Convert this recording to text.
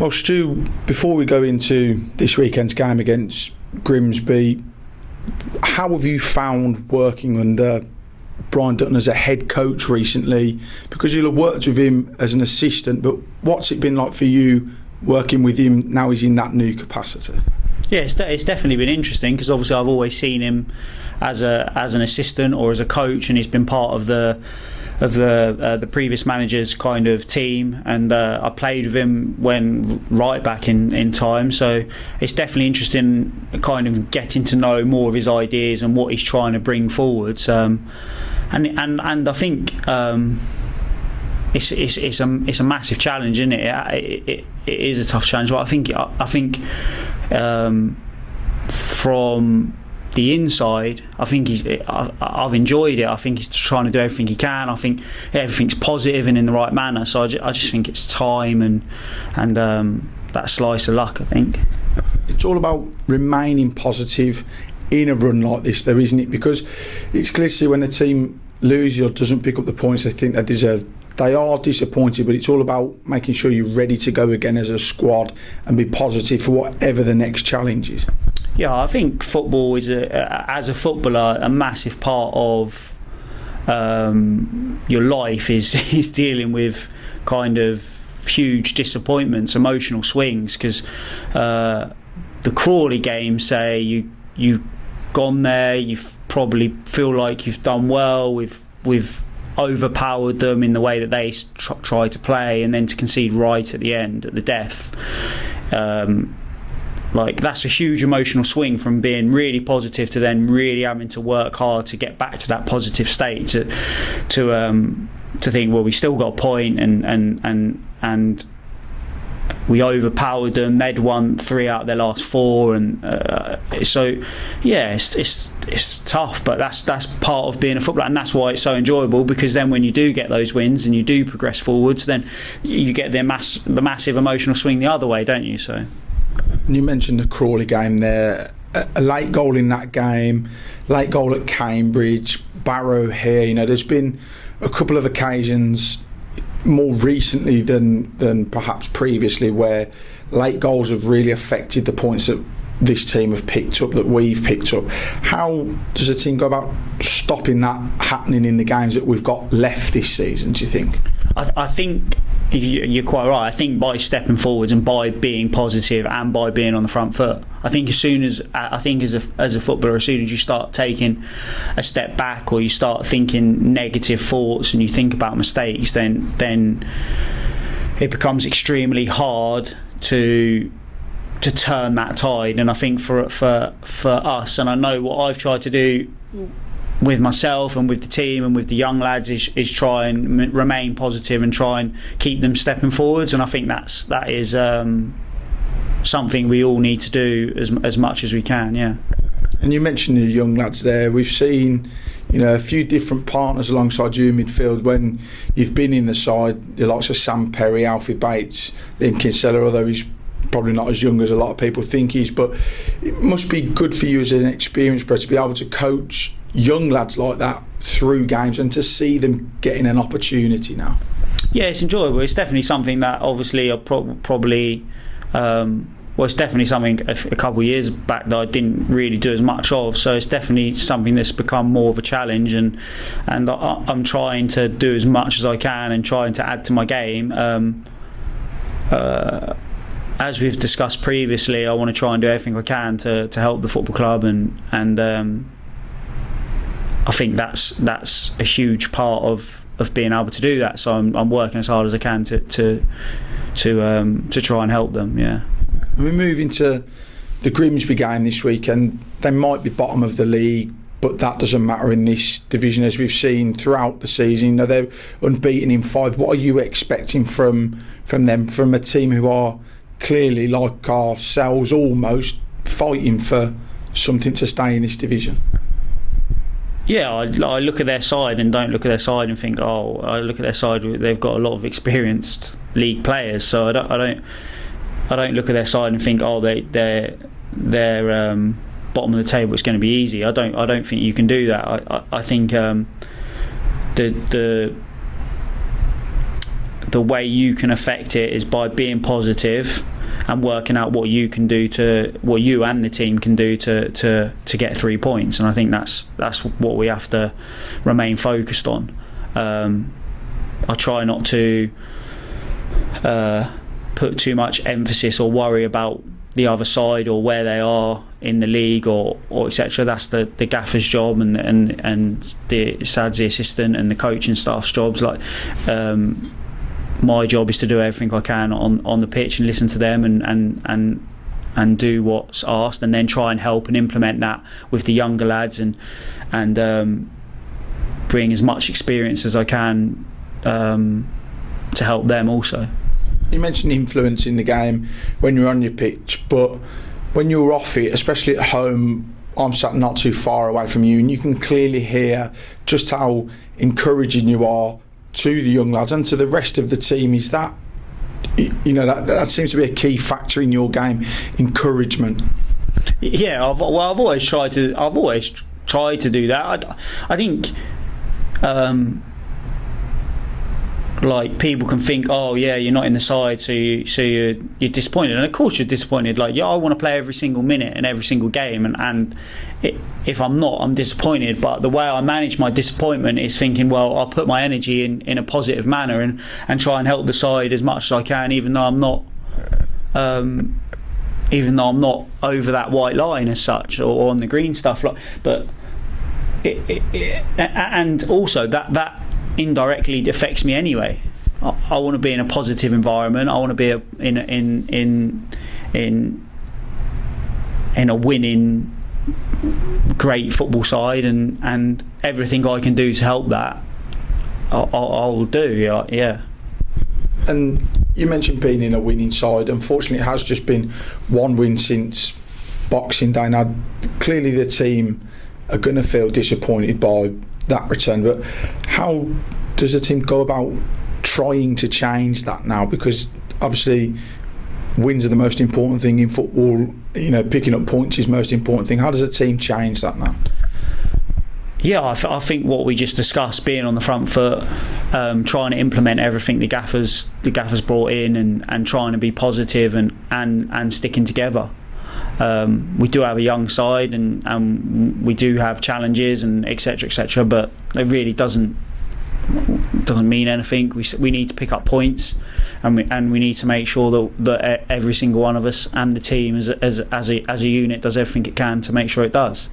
Well, Stu, before we go into this weekend's game against Grimsby, how have you found working under Brian Dutton as a head coach recently? Because you'll have worked with him as an assistant, but what's it been like for you working with him now he's in that new capacity? Yeah, it's definitely been interesting, because obviously I've always seen him as an assistant or as a coach, and he's been part of the previous manager's kind of team, and I played with him when right back in time, so it's definitely interesting kind of getting to know more of his ideas and what he's trying to bring forwards, and I think it's a massive challenge, isn't it? It is a tough challenge, but I think from the inside, I think I've enjoyed it. I think he's trying to do everything he can. I think everything's positive and in the right manner. So I just think it's time and that slice of luck, I think. It's all about remaining positive in a run like this, though, isn't it? Because it's clear to see when a team loses or doesn't pick up the points they think they deserve, they are disappointed, but it's all about making sure you're ready to go again as a squad and be positive for whatever the next challenge is. Yeah, I think football is, as a footballer, a massive part of your life is dealing with kind of huge disappointments, emotional swings, because the Crawley game, say you've gone there, you probably feel like you've done well, we've overpowered them in the way that they try to play, and then to concede right at the end, at the death, like that's a huge emotional swing from being really positive to then really having to work hard to get back to that positive state, to think, well, we still got a point, and we overpowered them. They'd won 3 out of their last 4, and so yeah, it's tough, but that's part of being a footballer, and that's why it's so enjoyable, because then when you do get those wins and you do progress forwards, then you get the massive emotional swing the other way, don't you? So you mentioned the Crawley game there, a late goal in that game, late goal at Cambridge, Barrow here. You know, there's been a couple of occasions more recently than perhaps previously where late goals have really affected the points that this team have picked up, that we've picked up. How does the team go about stopping that happening in the games that we've got left this season, do you think? I think you're quite right. I think by stepping forwards and by being positive and by being on the front foot, I think as a footballer, as soon as you start taking a step back, or you start thinking negative thoughts and you think about mistakes, then it becomes extremely hard to turn that tide. And I think for us, and I know what I've tried to do with myself and with the team and with the young lads is try and remain positive and try and keep them stepping forwards, and I think that is something we all need to do as much as we can. Yeah. And you mentioned the young lads there. We've seen, you know, a few different partners alongside you in midfield when you've been in the side, the likes of Sam Perry, Alfie Bates, Liam Kinsella, although he's probably not as young as a lot of people think he is, but it must be good for you as an experienced player to be able to coach young lads like that through games and to see them getting an opportunity now. Yeah, it's enjoyable. It's definitely something that obviously I probably it's definitely something a couple of years back that I didn't really do as much of, so it's definitely something that's become more of a challenge, and I'm trying to do as much as I can and trying to add to my game. As we've discussed previously, I want to try and do everything I can to help the football club, and I think that's a huge part of being able to do that. So I'm working as hard as I can to try and help them. Yeah. We move into the Grimsby game this weekend. They might be bottom of the league, but that doesn't matter in this division, as we've seen throughout the season. You know, they're unbeaten in 5. What are you expecting from them, from a team who are clearly, like ourselves, almost fighting for something to stay in this division? Yeah, I look at their side and don't look at their side and think, I look at their side, they've got a lot of experienced league players, so I don't look at their side and think, they're bottom of the table, it's going to be easy. I don't think you can do that. I think the way you can affect it is by being positive working out what you and the team can do to get 3 points. And I think that's what we have to remain focused on. I try not to put too much emphasis or worry about the other side or where they are in the league or etc. That's the gaffer's job and the Sad's the assistant and the coaching staff's jobs. Like my job is to do everything I can on the pitch and listen to them and do what's asked, and then try and help and implement that with the younger lads and bring as much experience as I can to help them also. You mentioned influence in the game when you're on your pitch, but when you're off it, especially at home, I'm sat not too far away from you, and you can clearly hear just how encouraging you are to the young lads and to the rest of the team. Is that, that seems to be a key factor in your game, encouragement? Yeah, I've always tried to do that. I think. Like, people can think, oh yeah, you're not in the side, so you're disappointed, and of course you're disappointed. Like, yeah, I want to play every single minute and every single game, and if I'm not, I'm disappointed. But the way I manage my disappointment is thinking, well, I'll put my energy in a positive manner and try and help the side as much as I can, even though I'm not over that white line as such, or on the green stuff. But and also that indirectly affects me anyway. I want to be in a positive environment. I want to be in a winning, great football side, and everything I can do to help that, I'll do. Yeah. And you mentioned being in a winning side. Unfortunately, it has just been one win since Boxing Day. Now, clearly the team are going to feel disappointed by that return, but how does the team go about trying to change that now? Because obviously wins are the most important thing in football. Picking up points is the most important thing. How does the team change that now? Yeah, I think what we just discussed, being on the front foot, trying to implement everything the gaffers brought in, and trying to be positive and sticking together. We do have a young side, and we do have challenges and etc., but it really doesn't mean anything. We need to pick up points, and we need to make sure that every single one of us and the team as a unit does everything it can to make sure it does.